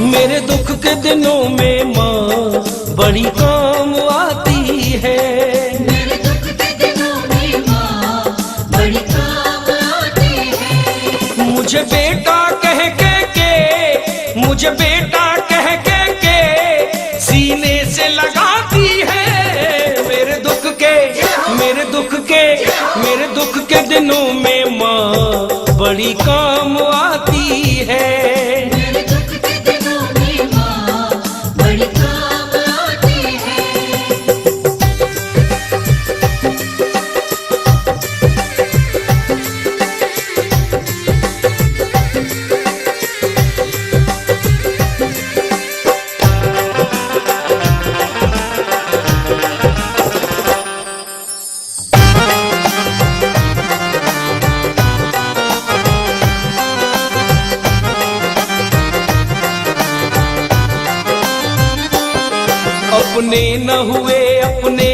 मेरे दुख के दिनों में माँ बड़ी काम आती है। मेरे दुख के दिनों में माँ बड़ी काम आती है। मुझे बेटा कह के मुझे बेटा कह के सीने से लगाती है। मेरे दुख के दिनों में माँ बड़ी काम आती है। अपने न हुए अपने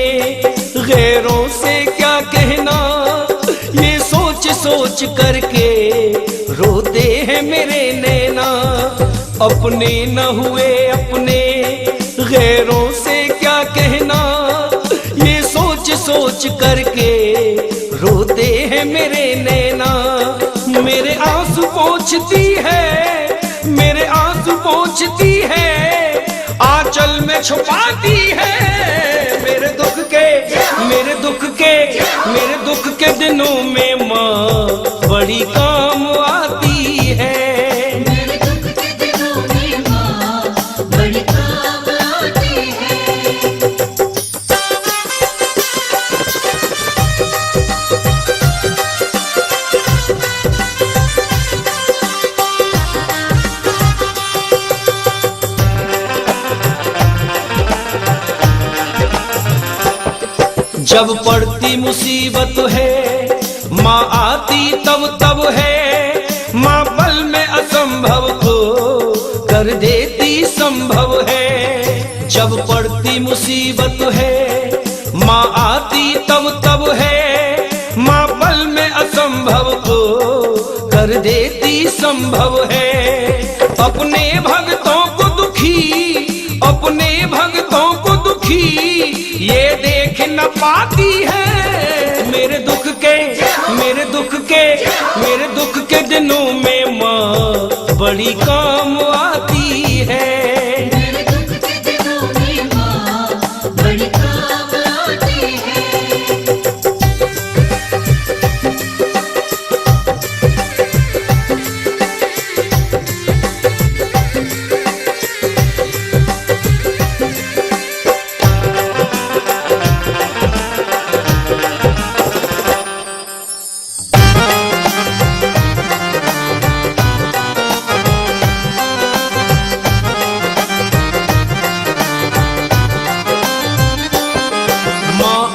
गैरों से क्या कहना, ये सोच सोच करके रोते हैं मेरे नैना। अपने न हुए अपने गैरों से क्या कहना, ये सोच सोच करके रोते हैं मेरे नैना। मेरे आंसू पोंछती है, मेरे आंसू पोंछती है, आंचल में छुपाती है। मेरे दुख के दिनों में माँ बड़ी काम आती है। मेरे दुख के दिनों में माँ बड़ी काम आती है। जब पड़ती मुसीबत है माँ आती तब तब है। माँ पल में असंभव को कर देती संभव है। जब पड़ती मुसीबत है माँ आती तब तब है। माँ पल में असंभव को कर देती संभव है। अपने भक्तों को दुखी, अपने भक्तों को दुखी ये देख न पाती है। मेरे दुख के दिनों में माँ बड़ी काम आती है। मेरे दुख के दिनों में माँ बड़ी काम आती है।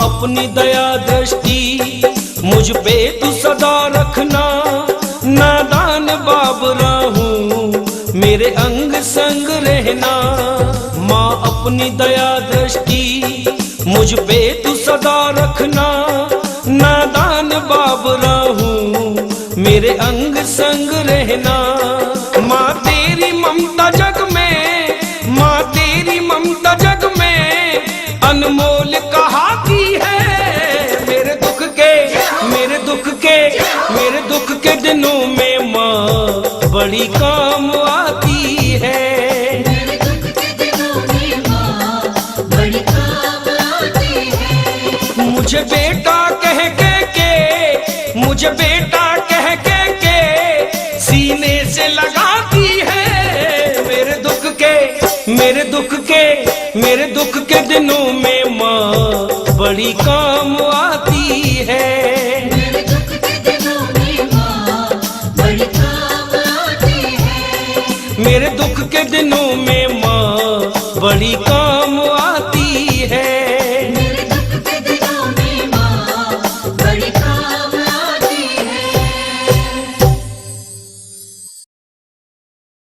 अपनी दया दृष्टि मुझ पे तू सदा रखना। नादान बाबरा हूँ मेरे अंग संग रहना। माँ अपनी दया दृष्टि मुझ पे तू सदा रखना। नादान बाबरा हूँ मेरे अंग संग रहना। माँ तेरी ममता जग में, माँ तेरी ममता जग में अनमोल कहाती है। मेरे दुख के दिनों में माँ बड़ी काम आती है। मेरे दुख के दिनों में माँ बड़ी काम आती है। मुझे बेटा कह के मुझे बेटा कह के सीने से लगाती है। मेरे दुख के दिनों में माँ बड़ी काम आती है। मेरे दुख के दिनों में माँ बड़ी काम आती है। मेरे दुख के दिनों